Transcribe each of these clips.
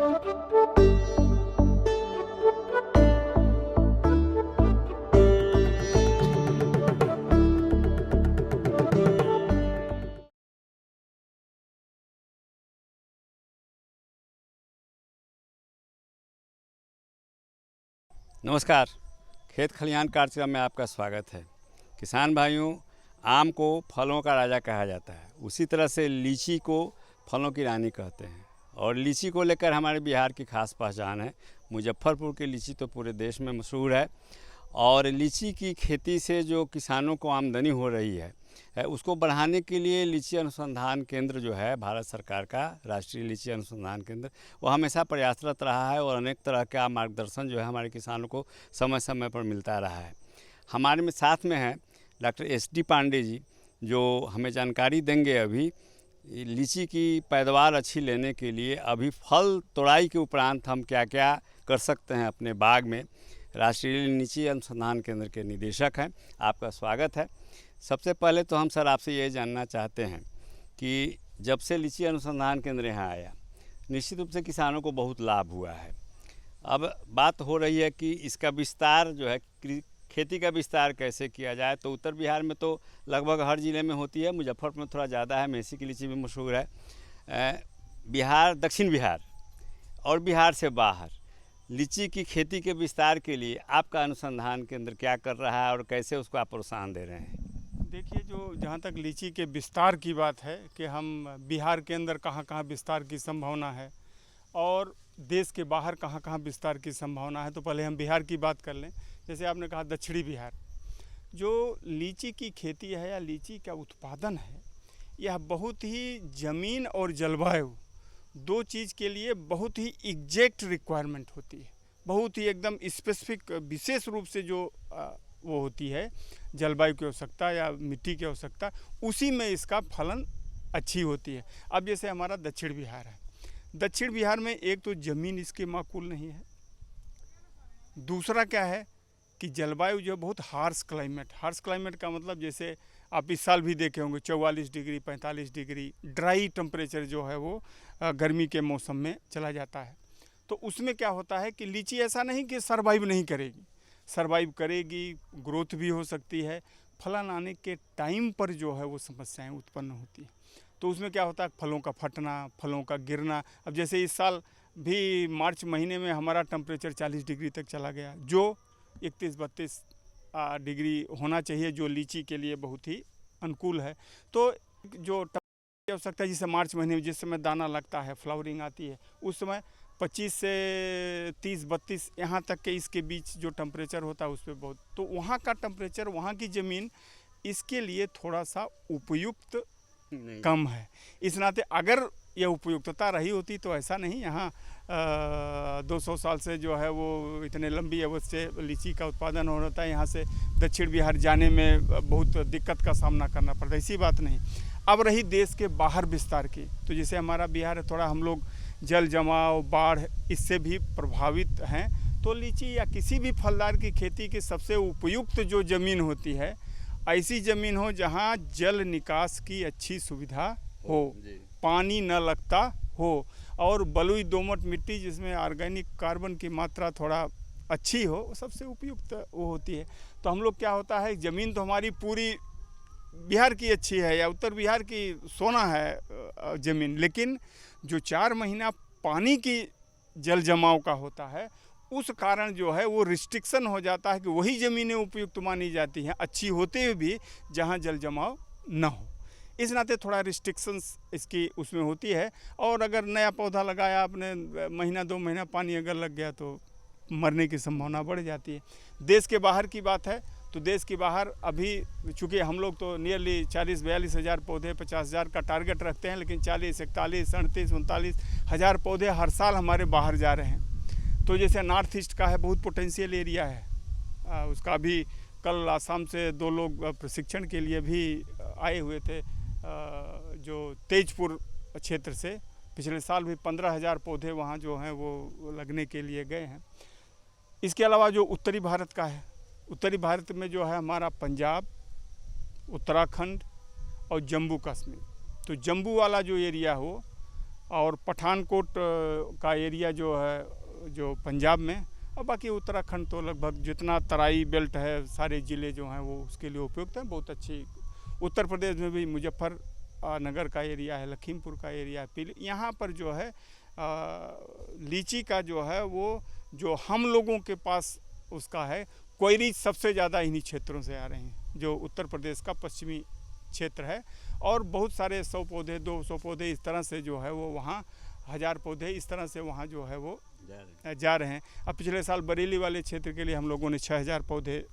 नमस्कार, खेत खलिहान कार्यक्रम में आपका स्वागत है। किसान भाइयों, आम को फलों का राजा कहा जाता है, उसी तरह से लीची को फलों की रानी कहते हैं। और लीची को लेकर हमारे बिहार की खास पहचान है। मुजफ्फरपुर की लीची तो पूरे देश में मशहूर है। और लीची की खेती से जो किसानों को आमदनी हो रही है उसको बढ़ाने के लिए लीची अनुसंधान केंद्र जो है भारत सरकार का, राष्ट्रीय लीची अनुसंधान केंद्र, वो हमेशा प्रयासरत रहा है और अनेक तरह का मार्गदर्शन जो है हमारे किसानों को समय समय पर मिलता रहा है। हमारे में साथ में है डॉक्टर SD पांडे जी, जो हमें जानकारी देंगे अभी लीची की पैदावार अच्छी लेने के लिए अभी फल तोड़ाई के उपरांत हम क्या क्या कर सकते हैं अपने बाग में। राष्ट्रीय लीची अनुसंधान केंद्र के निदेशक हैं, आपका स्वागत है। सबसे पहले तो हम सर आपसे ये जानना चाहते हैं कि जब से लीची अनुसंधान केंद्र यहाँ आया, निश्चित रूप से किसानों को बहुत लाभ हुआ है। अब बात हो रही है कि इसका विस्तार जो है, खेती का विस्तार कैसे किया जाए। तो उत्तर बिहार में तो लगभग हर ज़िले में होती है, मुजफ्फरपुर में थोड़ा ज़्यादा है, मेसी की लीची भी मशहूर है। बिहार, दक्षिण बिहार और बिहार से बाहर लीची की खेती के विस्तार के लिए आपका अनुसंधान केंद्र क्या कर रहा है और कैसे उसको आप प्रोत्साहन दे रहे हैं? देखिए, जो जहाँ तक लीची के विस्तार की बात है कि हम बिहार के अंदर कहाँ कहाँ विस्तार की संभावना है और देश के बाहर कहाँ कहाँ विस्तार की संभावना है, तो पहले हम बिहार की बात कर लें। जैसे आपने कहा दक्षिणी बिहार, जो लीची की खेती है या लीची का उत्पादन है, यह बहुत ही ज़मीन और जलवायु दो चीज़ के लिए बहुत ही एग्जैक्ट रिक्वायरमेंट होती है। बहुत ही एकदम स्पेसिफिक, विशेष रूप से जो वो होती है जलवायु की आवश्यकता या मिट्टी की आवश्यकता, उसी में इसका फलन अच्छी होती है। अब जैसे हमारा दक्षिण बिहार है, दक्षिण बिहार में एक तो ज़मीन इसके माकूल नहीं है, दूसरा क्या है कि जलवायु जो बहुत हार्श क्लाइमेट का मतलब जैसे आप इस साल भी देखे होंगे 44 डिग्री 45 डिग्री ड्राई टेम्परेचर जो है वो गर्मी के मौसम में चला जाता है। तो उसमें क्या होता है कि लीची ऐसा नहीं कि सर्वाइव नहीं करेगी, सर्वाइव करेगी, ग्रोथ भी हो सकती है। फलन आने के टाइम पर जो है वो समस्याएं उत्पन्न होती हैं। तो उसमें क्या होता है, फलों का फटना, फलों का गिरना। अब जैसे इस साल भी मार्च महीने में हमारा टेम्परेचर 40 डिग्री तक चला गया, जो 31-32 डिग्री होना चाहिए, जो लीची के लिए बहुत ही अनुकूल है। तो जो टेम्परेचर आवश्यकता है, जिसे मार्च महीने में जिस समय दाना लगता है, फ्लावरिंग आती है, उस समय 25 से 30-32 यहाँ तक के इसके बीच जो टेम्परेचर होता है उस पर बहुत, तो वहाँ का टेम्परेचर, वहाँ की ज़मीन इसके लिए थोड़ा सा उपयुक्त कम है। इस नाते अगर यह उपयुक्तता रही होती तो ऐसा नहीं, यहाँ 200 साल से जो है वो इतने लंबी अवधि से लीची का उत्पादन हो रहा था, यहाँ से दक्षिण बिहार जाने में बहुत दिक्कत का सामना करना पड़ता, ऐसी बात नहीं। अब रही देश के बाहर विस्तार की, तो जैसे हमारा बिहार है, थोड़ा हम लोग जल जमाव, बाढ़, इससे भी प्रभावित हैं। तो लीची या किसी भी फलदार की खेती की सबसे उपयुक्त जो ज़मीन होती है, ऐसी ज़मीन हो जहाँ जल निकास की अच्छी सुविधा हो, पानी न लगता हो, और बलुई दोमट मिट्टी जिसमें ऑर्गेनिक कार्बन की मात्रा थोड़ा अच्छी हो, वो सबसे उपयुक्त वो होती है। तो हम लोग क्या होता है, ज़मीन तो हमारी पूरी बिहार की अच्छी है या उत्तर बिहार की सोना है ज़मीन, लेकिन जो 4 महीना पानी की जल जमाव का होता है, उस कारण जो है वो रिस्ट्रिक्शन हो जाता है कि वही ज़मीनें उपयुक्त मानी जाती हैं अच्छी होते हुए भी जहाँ जल जमाव न हो। इस नाते थोड़ा रिस्ट्रिक्शंस इसकी उसमें होती है। और अगर नया पौधा लगाया आपने, महीना 2 महीना पानी अगर लग गया तो मरने की संभावना बढ़ जाती है। देश के बाहर की बात है, तो देश के बाहर अभी चूँकि हम लोग तो नियरली 40-42 हज़ार पौधे, 50 हज़ार का टारगेट रखते हैं, लेकिन 40, 41, 37, 39 हज़ार पौधे हर साल हमारे बाहर जा रहे हैं। तो जैसे नॉर्थ ईस्ट का है, बहुत पोटेंशियल एरिया है उसका। भी कल आसाम से 2 लोग प्रशिक्षण के लिए भी आए हुए थे, जो तेजपुर क्षेत्र से। पिछले साल भी 15,000 पौधे वहाँ जो हैं वो लगने के लिए गए हैं। इसके अलावा जो उत्तरी भारत का है, उत्तरी भारत में जो है हमारा पंजाब, उत्तराखंड और जम्मू कश्मीर। तो जम्मू वाला जो एरिया हो, और पठानकोट का एरिया जो है जो पंजाब में, और बाकी उत्तराखंड तो लगभग जितना तराई बेल्ट है सारे ज़िले जो हैं वो उसके लिए उपयुक्त हैं। बहुत अच्छी उत्तर प्रदेश में भी मुजफ्फरनगर का एरिया है, लखीमपुर का एरिया है, पीली, यहाँ पर जो है लीची का जो है वो जो हम लोगों के पास उसका है क्वेरी सबसे ज़्यादा इन्हीं क्षेत्रों से आ रही हैं, जो उत्तर प्रदेश का पश्चिमी क्षेत्र है। और बहुत सारे 100 पौधे 200 पौधे इस तरह से जो है वो वहाँ 1000 पौधे इस तरह से वहाँ जो है वो जा रहे हैं। अब पिछले साल बरेली वाले क्षेत्र के लिए हम लोगों ने 6000 पौधे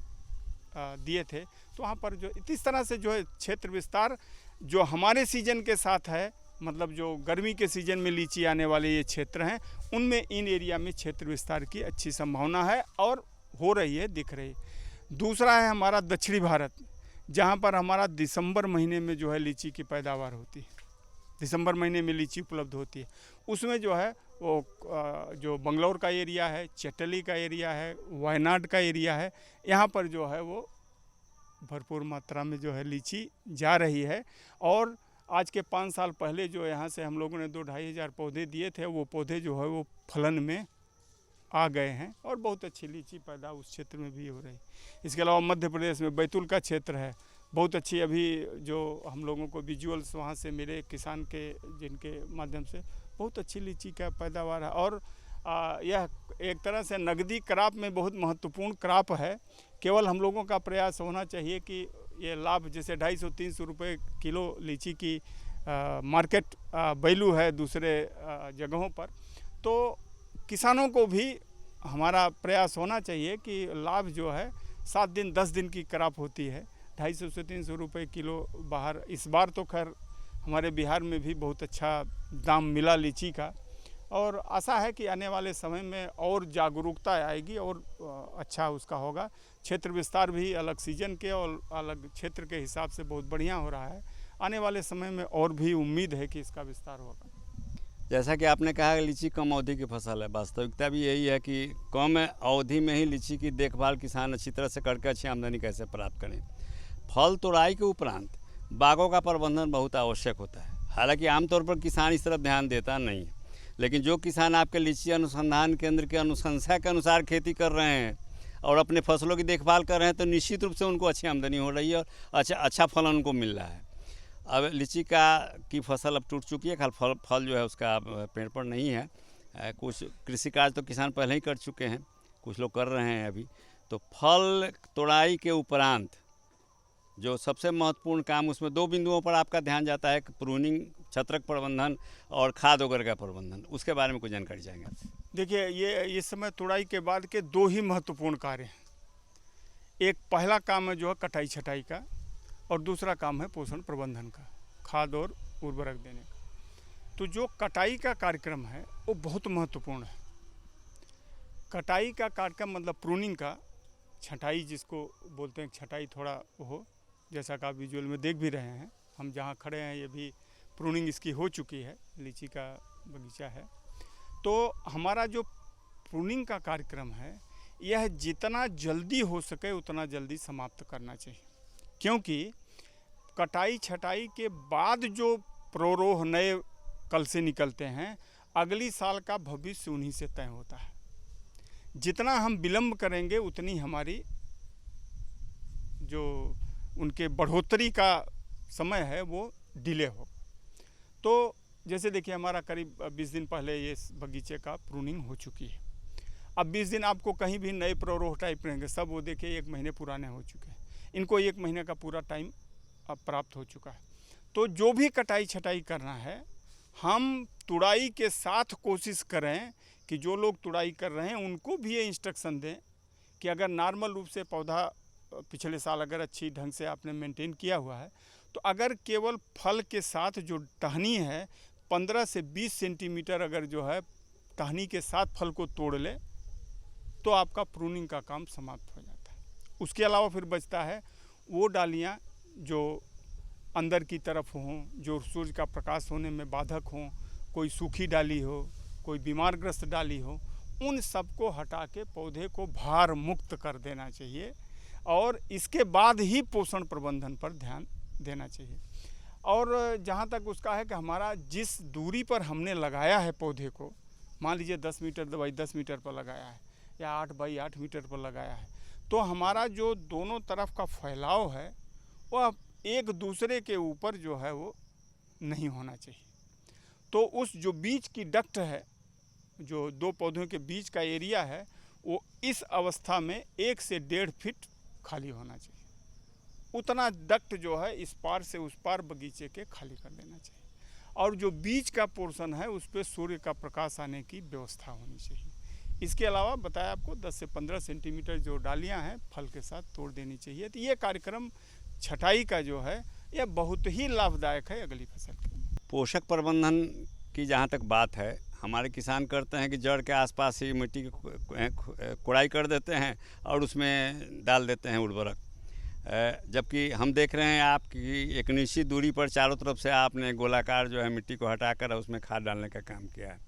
दिए थे। तो वहाँ पर जो इस तरह से जो है क्षेत्र विस्तार जो हमारे सीजन के साथ है, मतलब जो गर्मी के सीजन में लीची आने वाले ये क्षेत्र हैं, उनमें इन एरिया में क्षेत्र विस्तार की अच्छी संभावना है और हो रही है, दिख रही है। दूसरा है हमारा दक्षिणी भारत, जहाँ पर हमारा दिसंबर महीने में जो है लीची की पैदावार होती है, दिसंबर महीने में लीची उपलब्ध होती है। उसमें जो है वो जो बंगलौर का एरिया है, चटली का एरिया है, वायनाड का एरिया है, यहाँ पर जो है वो भरपूर मात्रा में जो है लीची जा रही है। और आज के 5 साल पहले जो यहाँ से हम लोगों ने 2-2.5 हज़ार पौधे दिए थे, वो पौधे जो है वो फलन में आ गए हैं और बहुत अच्छी लीची पैदा उस क्षेत्र में भी हो रही है। इसके अलावा मध्य प्रदेश में बैतूल का क्षेत्र है, बहुत अच्छी अभी जो हम लोगों को विजुअल्स वहाँ से मिले किसान के, जिनके माध्यम से बहुत अच्छी लीची का पैदावार है। और यह एक तरह से नगदी क्रॉप में बहुत महत्वपूर्ण क्रॉप है। केवल हम लोगों का प्रयास होना चाहिए कि ये लाभ, जैसे 250-300 रुपये किलो लीची की मार्केट वैल्यू है दूसरे जगहों पर, तो किसानों को भी हमारा प्रयास होना चाहिए कि लाभ जो है 7 दिन 10 दिन की क्रॉप होती है, 250 से 300 रुपये किलो बाहर। इस बार तो खैर हमारे बिहार में भी बहुत अच्छा दाम मिला लीची का, और आशा है कि आने वाले समय में और जागरूकता आएगी और अच्छा उसका होगा। क्षेत्र विस्तार भी अलग सीजन के और अलग क्षेत्र के हिसाब से बहुत बढ़िया हो रहा है। आने वाले समय में और भी उम्मीद है कि इसका विस्तार होगा। जैसा कि आपने कहा कि लीची कम अवधि की फसल है, वास्तविकता भी यही है कि कम अवधि में ही लीची की देखभाल किसान अच्छी तरह से करके अच्छी आमदनी कैसे प्राप्त करें। फल तोड़ाई के उपरांत बागों का प्रबंधन बहुत आवश्यक होता है। हालांकि आमतौर पर किसान इस तरफ ध्यान देता नहीं है, लेकिन जो किसान आपके लीची अनुसंधान केंद्र के अनुशंसा के अनुसार खेती कर रहे हैं और अपने फसलों की देखभाल कर रहे हैं, तो निश्चित रूप से उनको अच्छी आमदनी हो रही है और अच्छा फल उनको मिल रहा है। अब लीची की फसल अब टूट चुकी है, खाली फल जो है उसका पेड़ पर नहीं है। कुछ कृषि कार्य तो किसान पहले ही कर चुके हैं, कुछ लोग कर रहे हैं अभी। तो फल तोड़ाई के उपरांत जो सबसे महत्वपूर्ण काम, उसमें 2 बिंदुओं पर आपका ध्यान जाता है, प्रूनिंग, छत्रक प्रबंधन और खाद वगैरह का प्रबंधन। उसके बारे में कुछ जानकारी चाहेंगे? देखिए, ये इस समय तुड़ाई के बाद के 2 ही महत्वपूर्ण कार्य हैं। एक पहला काम है जो है कटाई छटाई का, और दूसरा काम है पोषण प्रबंधन का, खाद और उर्वरक देने का। तो जो कटाई का कार्यक्रम है वो बहुत महत्वपूर्ण है। कटाई का कार्यक्रम मतलब प्रूनिंग का, छटाई जिसको बोलते हैं, छटाई थोड़ा हो, जैसा कि आप विजुअल में देख भी रहे हैं, हम जहाँ खड़े हैं ये भी प्रूनिंग इसकी हो चुकी है, लीची का बगीचा है। तो हमारा जो प्रूनिंग का कार्यक्रम है यह जितना जल्दी हो सके उतना जल्दी समाप्त करना चाहिए, क्योंकि कटाई छटाई के बाद जो प्रोरोह नए कल से निकलते हैं, अगली साल का भविष्य उन्हीं से तय होता है। जितना हम विलम्ब करेंगे उतनी हमारी जो उनके बढ़ोतरी का समय है वो डिले हो। तो जैसे देखिए, हमारा करीब 20 दिन पहले ये बगीचे का प्रूनिंग हो चुकी है। अब 20 दिन आपको कहीं भी नए प्रोरोह टाइप रहेंगे, सब वो देखिए 1 महीने पुराने हो चुके हैं, इनको 1 महीने का पूरा टाइम अब प्राप्त हो चुका है। तो जो भी कटाई छटाई करना है, हम तुड़ाई के साथ कोशिश करें कि जो लोग तुड़ाई कर रहे हैं उनको भी ये इंस्ट्रक्शन दें कि अगर नॉर्मल रूप से पौधा पिछले साल अगर अच्छी ढंग से आपने मेंटेन किया हुआ है, तो अगर केवल फल के साथ जो टहनी है 15 से 20 सेंटीमीटर अगर जो है टहनी के साथ फल को तोड़ ले, तो आपका प्रूनिंग का काम समाप्त हो जाता है। उसके अलावा फिर बचता है वो डालियाँ जो अंदर की तरफ हों, जो सूर्य का प्रकाश होने में बाधक हों, कोई सूखी डाली हो, कोई बीमारग्रस्त डाली हो, उन सबको हटा के पौधे को भार मुक्त कर देना चाहिए, और इसके बाद ही पोषण प्रबंधन पर ध्यान देना चाहिए। और जहाँ तक उसका है कि हमारा जिस दूरी पर हमने लगाया है पौधे को, मान लीजिए 10 मीटर बाई 10 मीटर पर लगाया है या 8 बाई 8 मीटर पर लगाया है, तो हमारा जो दोनों तरफ का फैलाव है वह एक दूसरे के ऊपर जो है वो नहीं होना चाहिए। तो उस जो बीच की डक्ट है, जो दो पौधों के बीच का एरिया है, वो इस अवस्था में 1 से 1.5 फीट खाली होना चाहिए। उतना डक्ट जो है इस पार से उस पार बगीचे के खाली कर देना चाहिए। और जो बीच का पोर्शन है उस पर सूर्य का प्रकाश आने की व्यवस्था होनी चाहिए। इसके अलावा बताया आपको 10 से 15 सेंटीमीटर जो डालियां हैं फल के साथ तोड़ देनी चाहिए। तो ये कार्यक्रम छटाई का जो है यह बहुत ही लाभदायक है अगली फसल के लिए। पोषक प्रबंधन की जहाँ तक बात है, हमारे किसान करते हैं कि जड़ के आसपास ही मिट्टी की कोड़ाई कर देते हैं और उसमें डाल देते हैं उर्वरक, जबकि हम देख रहे हैं आपकी एक निश्चित दूरी पर चारों तरफ से आपने गोलाकार जो है मिट्टी को हटाकर उसमें खाद डालने का काम किया है।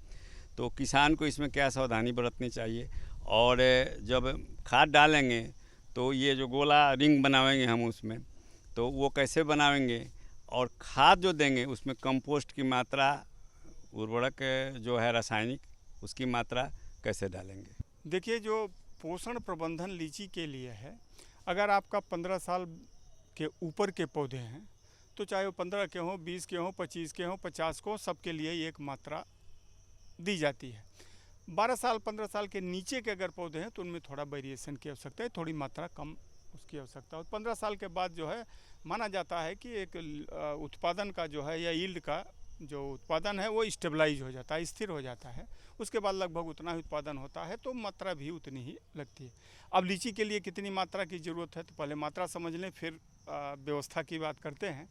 तो किसान को इसमें क्या सावधानी बरतनी चाहिए, और जब खाद डालेंगे तो ये जो गोला रिंग बनाएंगे हम उसमें, तो वो कैसे बनाएंगे, और खाद जो देंगे उसमें कंपोस्ट की मात्रा, उर्वरक जो है रासायनिक उसकी मात्रा कैसे डालेंगे? देखिए, जो पोषण प्रबंधन लीची के लिए है, अगर आपका 15 साल के ऊपर के पौधे हैं तो चाहे वो 15 के हों, 20 के हों, 25 के हों, 50 को, सबके लिए एक मात्रा दी जाती है। 12 साल 15 साल के नीचे के अगर पौधे हैं तो उनमें थोड़ा वेरिएशन की आवश्यकता है, थोड़ी मात्रा कम उसकी आवश्यकता है। 15 साल के बाद जो है माना जाता है कि एक उत्पादन का जो है या यील्ड का जो उत्पादन है वो स्टेबलाइज हो जाता है, स्थिर हो जाता है। उसके बाद लगभग उतना ही उत्पादन होता है, तो मात्रा भी उतनी ही लगती है। अब लीची के लिए कितनी मात्रा की ज़रूरत है, तो पहले मात्रा समझ लें, फिर व्यवस्था की बात करते हैं।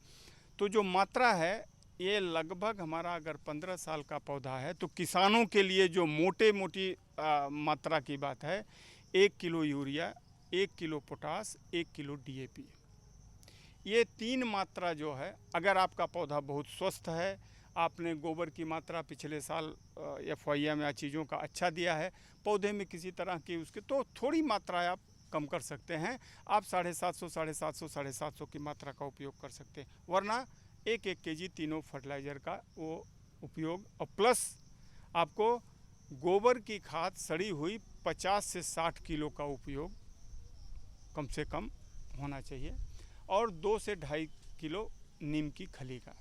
तो जो मात्रा है ये लगभग हमारा अगर 15 साल का पौधा है तो किसानों के लिए जो मोटी मात्रा की बात है, 1 kilo urea, 1 kilo potash, 1 kilo DAP, ये 3 मात्रा जो है, अगर आपका पौधा बहुत स्वस्थ है, आपने गोबर की मात्रा पिछले साल FYM या चीज़ों का अच्छा दिया है, पौधे में किसी तरह की उसके, तो थोड़ी मात्रा आप कम कर सकते हैं। आप 750 की मात्रा का उपयोग कर सकते हैं, वरना 1-1 kg तीनों फर्टिलाइज़र का वो उपयोग, और प्लस आपको गोबर की खाद सड़ी हुई 50 से 60 किलो का उपयोग कम से कम होना चाहिए, और 2 से 2.5 किलो नीम की खली का।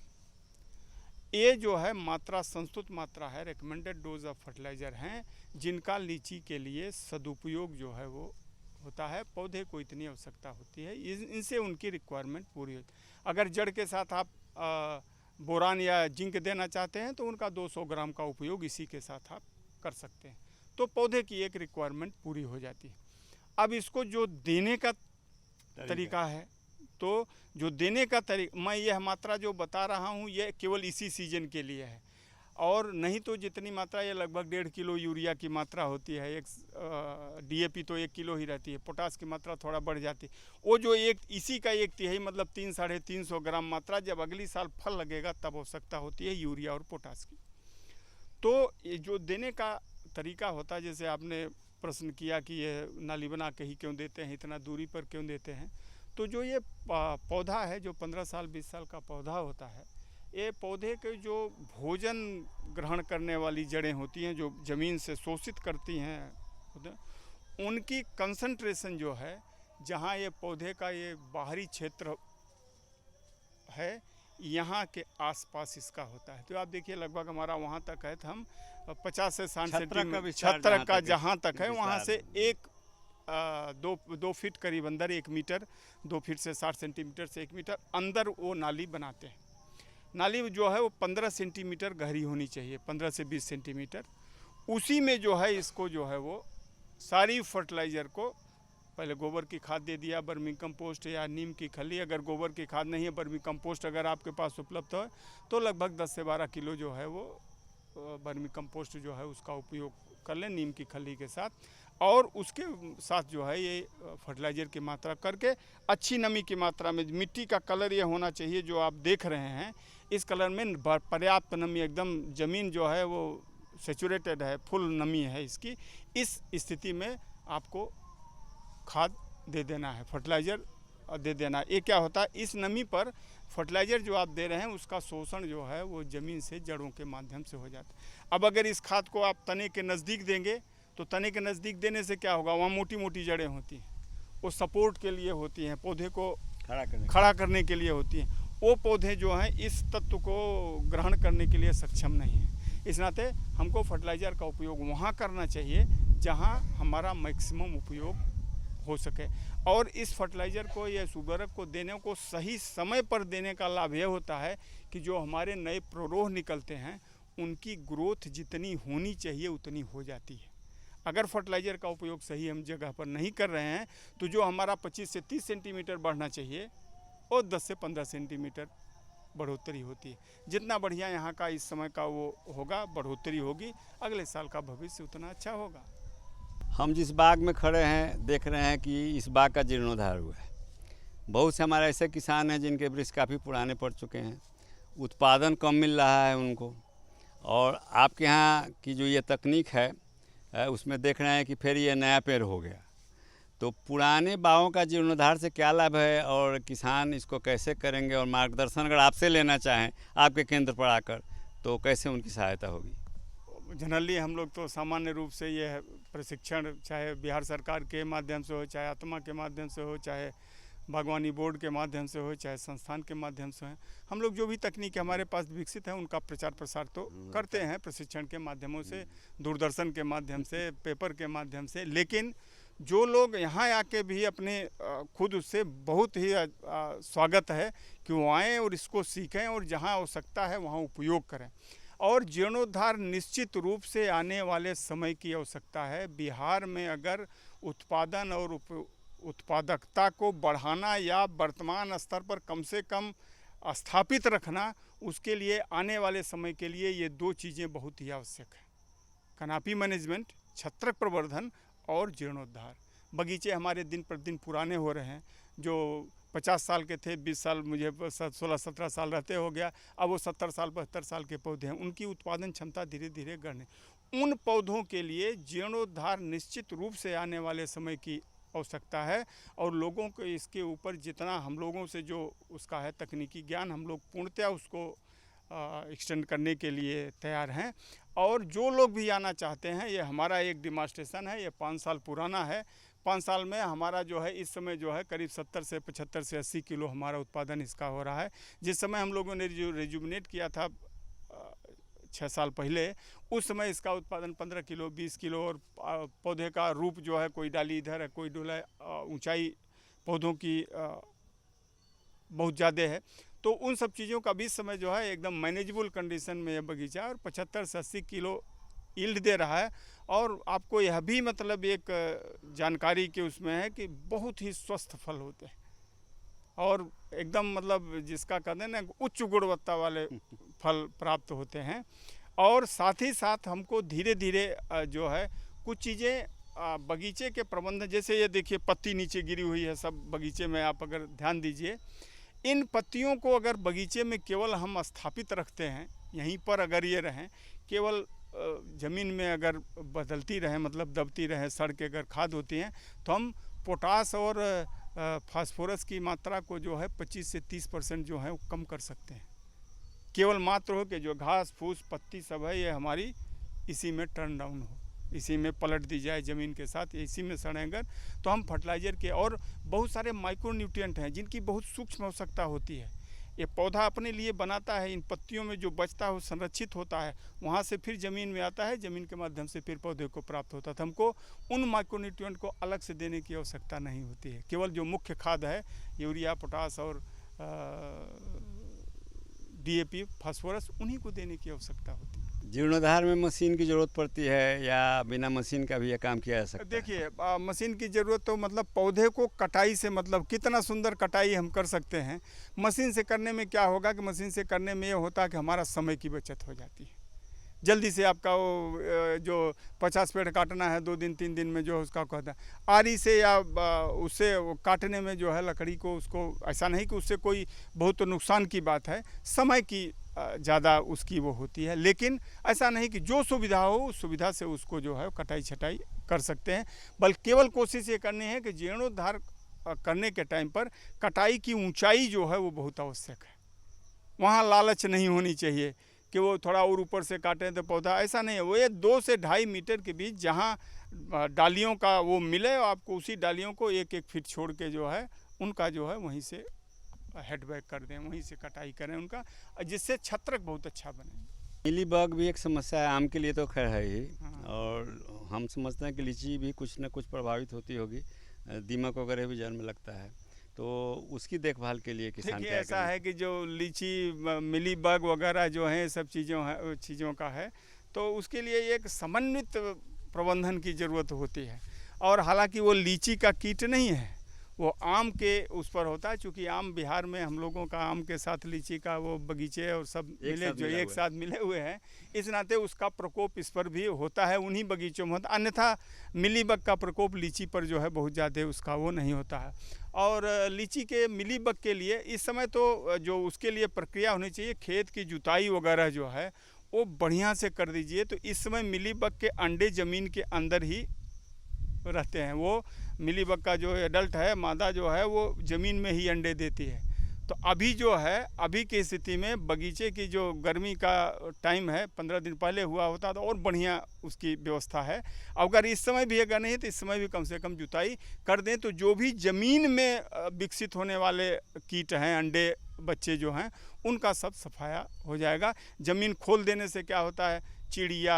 ये जो है मात्रा संस्तुत मात्रा है, रिकमेंडेड डोज ऑफ फर्टिलाइज़र हैं, जिनका लीची के लिए सदुपयोग जो है वो होता है। पौधे को इतनी आवश्यकता होती है, इनसे उनकी रिक्वायरमेंट पूरी होती है। अगर जड़ के साथ आप बोरान या जिंक देना चाहते हैं तो उनका 200 ग्राम का उपयोग इसी के साथ आप कर सकते हैं, तो पौधे की एक रिक्वायरमेंट पूरी हो जाती है। अब इसको जो देने का तरीका है, तो जो देने का तरीका, मैं यह मात्रा जो बता रहा हूँ ये केवल इसी सीजन के लिए है, और नहीं तो जितनी मात्रा, ये लगभग 1.5 किलो यूरिया की मात्रा होती है, एक DAP तो 1 किलो ही रहती है, पोटास की मात्रा थोड़ा बढ़ जाती है, वो जो इसी का 1/3 मतलब 300-350 ग्राम मात्रा जब अगली साल फल लगेगा तब आवश्यकता होती है यूरिया और पोटास की। तो ये जो देने का तरीका होता है, जैसे आपने प्रश्न किया कि ये नाली बना के ही क्यों देते हैं, इतना दूरी पर क्यों देते हैं, तो जो ये पौधा है, जो 15 साल 20 साल का पौधा होता है, ये पौधे के जो भोजन ग्रहण करने वाली जड़ें होती हैं, जो ज़मीन से शोषित करती हैं, उनकी कंसंट्रेशन जो है, जहाँ ये पौधे का ये बाहरी क्षेत्र है, यहाँ के आसपास इसका होता है। तो आप देखिए लगभग हमारा वहाँ तक है, तो हम 50 से 60 सेंटीमीटर छत्र का जहाँ तक है, वहाँ से 2 फीट करीब अंदर, 1 मीटर, 2 फीट से 60 सेंटीमीटर से 1 मीटर अंदर वो नाली बनाते हैं। नाली जो है वो 15 सेंटीमीटर गहरी होनी चाहिए, 15 से 20 सेंटीमीटर। उसी में जो है इसको जो है वो सारी फर्टिलाइज़र को पहले गोबर की खाद दे दिया, बर्मी कंपोस्ट या नीम की खली, अगर गोबर की खाद नहीं है, बर्मी कंपोस्ट अगर आपके पास उपलब्ध है तो लगभग 10 से 12 किलो जो है वो बर्मी कंपोस्ट जो है उसका उपयोग कर लें नीम की खली के साथ, और उसके साथ जो है ये फर्टिलाइज़र की मात्रा करके अच्छी नमी की मात्रा में, मिट्टी का कलर ये होना चाहिए जो आप देख रहे हैं, इस कलर में पर्याप्त नमी, एकदम ज़मीन जो है वो सेचुरेटेड है, फुल नमी है इसकी, इस स्थिति में आपको खाद दे देना है, फर्टिलाइज़र दे देना। ये क्या होता है, इस नमी पर फर्टिलाइज़र जो आप दे रहे हैं उसका शोषण जो है वो ज़मीन से जड़ों के माध्यम से हो जाता है। अब अगर इस खाद को आप तने के नज़दीक देंगे तो तने के नज़दीक देने से क्या होगा, वहाँ मोटी मोटी जड़ें होती हैं, वो सपोर्ट के लिए होती हैं, पौधे को खड़ा करने के लिए होती हैं। वो पौधे जो हैं इस तत्व को ग्रहण करने के लिए सक्षम नहीं हैं। इस नाते हमको फर्टिलाइज़र का उपयोग वहाँ करना चाहिए जहाँ हमारा मैक्सिमम उपयोग हो सके। और इस फर्टिलाइज़र को या इस उर्वरक को देने को सही समय पर देने का लाभ यह होता है कि जो हमारे नए प्ररोह निकलते हैं उनकी ग्रोथ जितनी होनी चाहिए उतनी हो जाती है। अगर फर्टिलाइज़र का उपयोग सही हम जगह पर नहीं कर रहे हैं तो जो हमारा 25 से 30 सेंटीमीटर बढ़ना चाहिए और 10 से 15 सेंटीमीटर बढ़ोतरी होती है। जितना बढ़िया यहाँ का इस समय का वो होगा, बढ़ोतरी होगी, अगले साल का भविष्य उतना अच्छा होगा। हम जिस बाग में खड़े हैं देख रहे हैं कि इस बाग का जीर्णोद्धार हुआ है। बहुत से हमारे ऐसे किसान हैं जिनके वृक्ष काफ़ी पुराने पड़ चुके हैं, उत्पादन कम मिल रहा है उनको। और आपके यहाँ की जो ये तकनीक है उसमें देख रहे हैं कि फिर ये नया पेड़ हो गया। तो पुराने बागों का जीर्णोद्धार से क्या लाभ है और किसान इसको कैसे करेंगे, और मार्गदर्शन अगर आपसे लेना चाहें आपके केंद्र पर आकर तो कैसे उनकी सहायता होगी? जनरली हम लोग तो सामान्य रूप से ये प्रशिक्षण चाहे बिहार सरकार के माध्यम से हो, चाहे आत्मा के माध्यम से हो, चाहे बागवानी बोर्ड के माध्यम से हो, चाहे संस्थान के माध्यम से हो, हम लोग जो भी तकनीक हमारे पास विकसित है उनका प्रचार प्रसार तो करते हैं प्रशिक्षण के माध्यमों से, दूरदर्शन के माध्यम से, पेपर के माध्यम से। लेकिन जो लोग यहाँ आके भी अपने खुद उससे बहुत ही स्वागत है कि वो आएँ और इसको सीखें और जहाँ आवश्यकता है वहाँ उपयोग करें। और जीर्णोद्धार निश्चित रूप से आने वाले समय की आवश्यकता है। बिहार में अगर उत्पादन और उत्पादकता को बढ़ाना या वर्तमान स्तर पर कम से कम स्थापित रखना, उसके लिए आने वाले समय के लिए ये दो चीज़ें बहुत ही आवश्यक हैं: कनापी मैनेजमेंट, छत्रक प्रवर्धन और जीर्णोद्धार। बगीचे हमारे दिन प्रतिदिन पुराने हो रहे हैं। जो 50 साल के थे, 20 साल, मुझे 16-17 साल रहते हो गया, अब वो 70 साल 72 साल के पौधे हैं, उनकी उत्पादन क्षमता धीरे धीरे बढ़ने। उन पौधों के लिए जीर्णोद्धार निश्चित रूप से आने वाले समय की आवश्यकता है। और लोगों को इसके ऊपर जितना हम लोगों से जो उसका है तकनीकी ज्ञान, हम लोग पूर्णतया उसको एक्सटेंड करने के लिए तैयार हैं। और जो लोग भी आना चाहते हैं, ये हमारा एक डिमॉन्स्ट्रेशन है, ये 5 साल पुराना है। 5 साल में हमारा जो है इस समय जो है करीब 70 से 75 से 80 किलो हमारा उत्पादन इसका हो रहा है। जिस समय हम लोगों ने जो रेजुमिनेट किया था 6 साल पहले, उस समय इसका उत्पादन 15 किलो 20 किलो, और पौधे का रूप जो है कोई डाली इधर है, कोई डोला, ऊंचाई पौधों की बहुत ज़्यादा है। तो उन सब चीज़ों का भी समय जो है एकदम मैनेजेबल कंडीशन में यह बगीचा और 75 से 80 किलो यील्ड दे रहा है। और आपको यह भी मतलब एक जानकारी के उसमें है कि बहुत ही स्वस्थ फल होते हैं और एकदम मतलब जिसका कहते हैं ना उच्च गुणवत्ता वाले फल प्राप्त होते हैं। और साथ ही साथ हमको धीरे धीरे जो है कुछ चीज़ें बगीचे के प्रबंधन, जैसे ये देखिए पत्ती नीचे गिरी हुई है सब बगीचे में, आप अगर ध्यान दीजिए, इन पत्तियों को अगर बगीचे में केवल हम स्थापित रखते हैं, यहीं पर अगर ये रहें, केवल ज़मीन में अगर बदलती रहे, मतलब दबती रहे, सड़ के अगर खाद होती हैं, तो हम पोटास और फास्फोरस की मात्रा को जो है 25 से 30% जो है वो कम कर सकते हैं। केवल मात्र हो कि जो घास फूस पत्ती सब है ये हमारी इसी में टर्न डाउन हो, इसी में पलट दी जाए ज़मीन के साथ, इसी में सड़ेंगे तो हम फर्टिलाइज़र के और बहुत सारे माइक्रो न्यूट्रिएंट हैं जिनकी बहुत सूक्ष्म आवश्यकता होती है। ये पौधा अपने लिए बनाता है, इन पत्तियों में जो बचता है वो संरक्षित होता है, वहाँ से फिर ज़मीन में आता है, ज़मीन के माध्यम से फिर पौधे को प्राप्त होता है। हमको उन माइक्रोन्यूट्रिएंट को अलग से देने की आवश्यकता नहीं होती है, केवल जो मुख्य खाद है यूरिया पोटास और DAP फास्फोरस, उन्हीं को देने की आवश्यकता होती है। जीर्णोद्धार में मशीन की ज़रूरत पड़ती है या बिना मशीन का भी यह काम किया जा सकता है? देखिए मशीन की ज़रूरत तो मतलब पौधे को कटाई से मतलब कितना सुंदर कटाई हम कर सकते हैं। मशीन से करने में क्या होगा कि मशीन से करने में ये होता है कि हमारा समय की बचत हो जाती है। जल्दी से आपका वो जो 50 पेड़ काटना है 2 दिन 3 दिन में जो उसका कहता है, आरी से या उससे काटने में जो है लकड़ी को, उसको ऐसा नहीं कि उससे कोई बहुत नुकसान की बात है, समय की ज़्यादा उसकी वो होती है। लेकिन ऐसा नहीं कि जो सुविधा हो उस सुविधा से उसको जो है कटाई छटाई कर सकते हैं। बल्कि केवल कोशिश ये करनी है कि जीर्णोद्धार करने के टाइम पर कटाई की ऊंचाई जो है वो बहुत आवश्यक है। वहाँ लालच नहीं होनी चाहिए कि वो थोड़ा और ऊपर से काटें तो पौधा, ऐसा नहीं है। वो ये 2 से 2.5 मीटर के बीच जहाँ डालियों का वो मिले, आपको उसी डालियों को 1-1 फीट छोड़ के जो है उनका जो है वहीं से हेड बैक कर दें, वहीं से कटाई करें उनका, जिससे छत्रक बहुत अच्छा बने। मीली बग भी एक समस्या है, आम के लिए तो खैर है ही। हाँ। और हम समझते हैं कि लीची भी कुछ न कुछ प्रभावित होती होगी, दीमक वगैरह भी जड़ में लगता है, तो उसकी देखभाल के लिए किसान देखिए क्या ऐसा करें? है कि जो लीची मिली बग वगैरह जो है सब चीज़ों का है, तो उसके लिए एक समन्वित प्रबंधन की ज़रूरत होती है। और हालांकि वो लीची का कीट नहीं है, वो आम के उस पर होता है, क्योंकि आम बिहार में हम लोगों का आम के साथ लीची का वो बगीचे और सब मिले जो एक साथ मिले हुए हैं, इस नाते उसका प्रकोप इस पर भी होता है, उन्हीं बगीचों में होता। अन्यथा मिलीबग का प्रकोप लीची पर जो है बहुत ज़्यादा उसका वो नहीं होता है। और लीची के मिलीबग के लिए इस समय तो जो उसके लिए प्रक्रिया होनी चाहिए, खेत की जुताई वगैरह जो है वो बढ़िया से कर दीजिए। तो इस समय मिलीबग के अंडे ज़मीन के अंदर ही रहते हैं। वो मिलीबग का जो एडल्ट है, मादा जो है वो ज़मीन में ही अंडे देती है। तो अभी जो है, अभी की स्थिति में बगीचे की जो गर्मी का टाइम है, 15 दिन पहले हुआ होता तो और बढ़िया उसकी व्यवस्था है। अगर इस समय भी अगर नहीं तो इस समय भी कम से कम जुताई कर दें, तो जो भी ज़मीन में विकसित होने वाले कीट हैं, अंडे बच्चे जो हैं, उनका सब सफाया हो जाएगा। ज़मीन खोल देने से क्या होता है, चिड़िया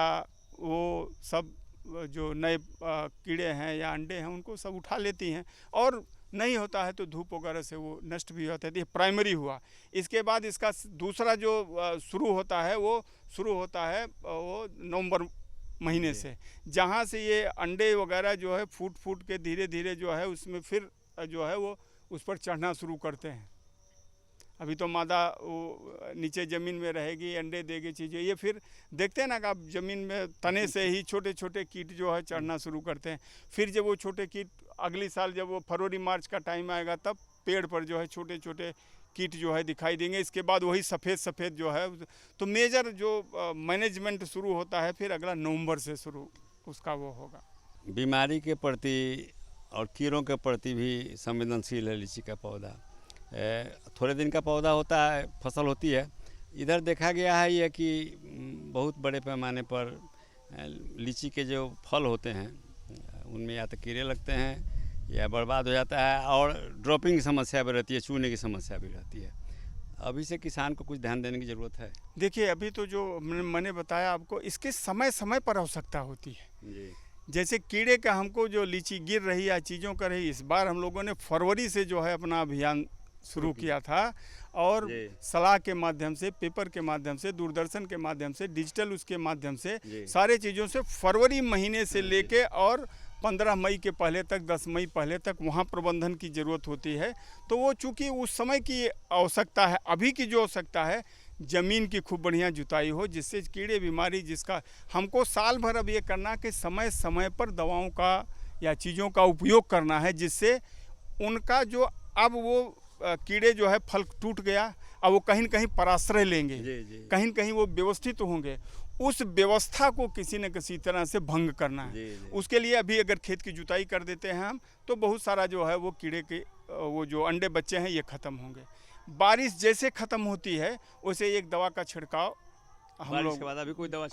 वो सब जो नए कीड़े हैं या अंडे हैं उनको सब उठा लेती हैं, और नहीं होता है तो धूप वगैरह से वो नष्ट भी होता है। ये प्राइमरी हुआ। इसके बाद इसका दूसरा जो शुरू होता है वो वो नवंबर महीने से, जहाँ से ये अंडे वगैरह जो है फूट के धीरे धीरे जो है उसमें फिर जो है वो उस पर चढ़ना शुरू करते हैं। अभी तो मादा वो नीचे ज़मीन में रहेगी, अंडे देगी चीज़ें, ये फिर देखते हैं ना कि आप ज़मीन में तने से ही छोटे छोटे कीट जो है चढ़ना शुरू करते हैं। फिर जब वो छोटे कीट अगली साल जब वो फरवरी मार्च का टाइम आएगा, तब पेड़ पर जो है छोटे छोटे कीट जो है दिखाई देंगे। इसके बाद वही सफ़ेद जो है, तो मेजर जो मैनेजमेंट शुरू होता है फिर अगला नवंबर से शुरू उसका वो होगा। बीमारी के प्रति और कीड़ों के प्रति भी संवेदनशील है लीची का पौधा। थोड़े दिन का पौधा होता है, फसल होती है। इधर देखा गया है ये कि बहुत बड़े पैमाने पर लीची के जो फल होते हैं उनमें या तो कीड़े लगते हैं या बर्बाद हो जाता है, और ड्रॉपिंग की समस्या भी रहती है, चूने की समस्या भी रहती है। अभी से किसान को कुछ ध्यान देने की ज़रूरत है। देखिए अभी तो जो मैंने बताया आपको, इसके समय समय पर आवश्यकता होती है जी। जैसे कीड़े का हमको जो लीची गिर रही या चीज़ों का रही, इस बार हम लोगों ने फरवरी से जो है अपना अभियान शुरू किया था, और सलाह के माध्यम से, पेपर के माध्यम से, दूरदर्शन के माध्यम से, डिजिटल उसके माध्यम से, सारे चीज़ों से फरवरी महीने से लेके और 15 मई के पहले तक, 10 मई पहले तक वहाँ प्रबंधन की ज़रूरत होती है। तो वो चूँकि उस समय की आवश्यकता है, अभी की जो आवश्यकता है ज़मीन की खूब बढ़िया जुताई हो, जिससे कीड़े बीमारी जिसका हमको साल भर अब ये करना कि समय समय पर दवाओं का या चीज़ों का उपयोग करना है, जिससे उनका जो अब वो कीड़े जो है फल टूट गया, अब वो कहीं न कहीं पराश्रय लेंगे, कहीं न कहीं वो व्यवस्थित होंगे, उस व्यवस्था को किसी न किसी तरह से भंग करना है। उसके लिए अभी अगर खेत की जुताई कर देते हैं हम, तो बहुत सारा जो है वो कीड़े के वो जो अंडे बच्चे हैं ये ख़त्म होंगे। बारिश जैसे ख़त्म होती है वैसे एक दवा का छिड़काव हम लोग के बाद अभी कोई दवा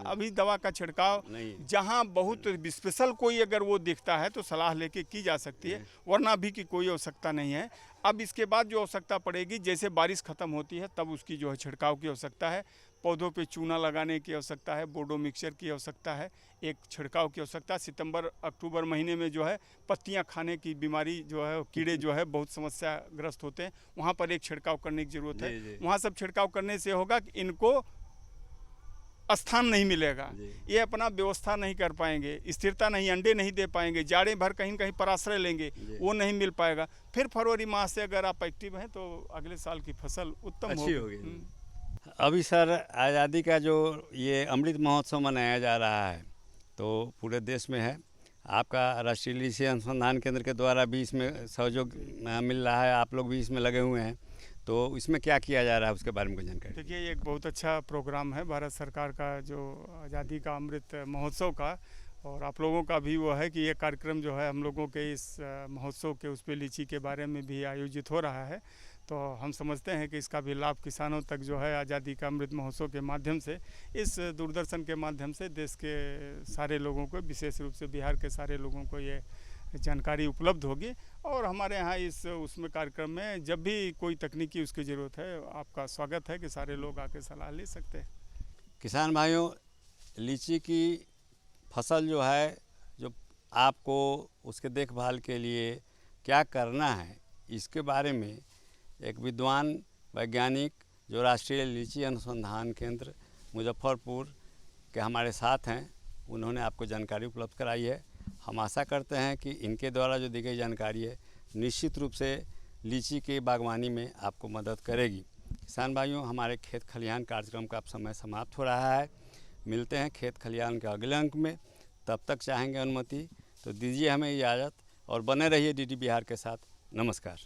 अभी दवा का छिड़काव जहाँ बहुत स्पेशल कोई अगर वो दिखता है तो सलाह लेके की जा सकती है, वरना अभी की कोई आवश्यकता नहीं है। अब इसके बाद जो आवश्यकता पड़ेगी, जैसे बारिश ख़त्म होती है तब उसकी जो है छिड़काव की आवश्यकता है, पौधों पे चूना लगाने की आवश्यकता है, बोडो मिक्सचर की आवश्यकता है, एक छिड़काव की आवश्यकता। सितंबर अक्टूबर महीने में जो है पत्तियां खाने की बीमारी जो है, कीड़े जो है बहुत समस्याग्रस्त होते हैं, वहाँ पर एक छिड़काव करने की ज़रूरत है। वहाँ सब छिड़काव करने से होगा कि इनको स्थान नहीं मिलेगा, ये अपना व्यवस्था नहीं कर पाएंगे, स्थिरता नहीं, अंडे नहीं दे पाएंगे, जाड़े भर कहीं कहीं पराश्रय लेंगे, वो नहीं मिल पाएगा। फिर फरवरी माह से अगर आप एक्टिव हैं तो अगले साल की फसल उत्तम होगी। अभी सर आज़ादी का जो ये अमृत महोत्सव मनाया जा रहा है तो पूरे देश में है, आपका राष्ट्रीय लीची अनुसंधान केंद्र के द्वारा भी इसमें सहयोग मिल रहा है, आप लोग भी इसमें लगे हुए हैं, तो इसमें क्या किया जा रहा है उसके बारे में कुछ जानकारी? देखिए ये एक बहुत अच्छा प्रोग्राम है भारत सरकार का, जो आज़ादी का अमृत महोत्सव का, और आप लोगों का भी वो है कि ये कार्यक्रम जो है हम लोगों के इस महोत्सव के उस पे लीची के बारे में भी आयोजित हो रहा है। तो हम समझते हैं कि इसका भी लाभ किसानों तक जो है आज़ादी का अमृत महोत्सव के माध्यम से, इस दूरदर्शन के माध्यम से देश के सारे लोगों को, विशेष रूप से बिहार के सारे लोगों को ये जानकारी उपलब्ध होगी। और हमारे यहाँ इस उसमें कार्यक्रम में जब भी कोई तकनीकी उसकी ज़रूरत है, आपका स्वागत है कि सारे लोग आके सलाह ले सकते हैं। किसान भाइयों, लीची की फसल जो है, जो आपको उसके देखभाल के लिए क्या करना है, इसके बारे में एक विद्वान वैज्ञानिक जो राष्ट्रीय लीची अनुसंधान केंद्र मुजफ्फरपुर के हमारे साथ हैं, उन्होंने आपको जानकारी उपलब्ध कराई है। हम आशा करते हैं कि इनके द्वारा जो दी गई जानकारी है निश्चित रूप से लीची की बागवानी में आपको मदद करेगी। किसान भाइयों, हमारे खेत खलिहान कार्यक्रम का अब समय समाप्त हो रहा है। मिलते हैं खेत खलिहान के अगले अंक में। तब तक चाहेंगे अनुमति तो दीजिए हमें इजाज़त और बने रहिए डीडी बिहार के साथ। नमस्कार।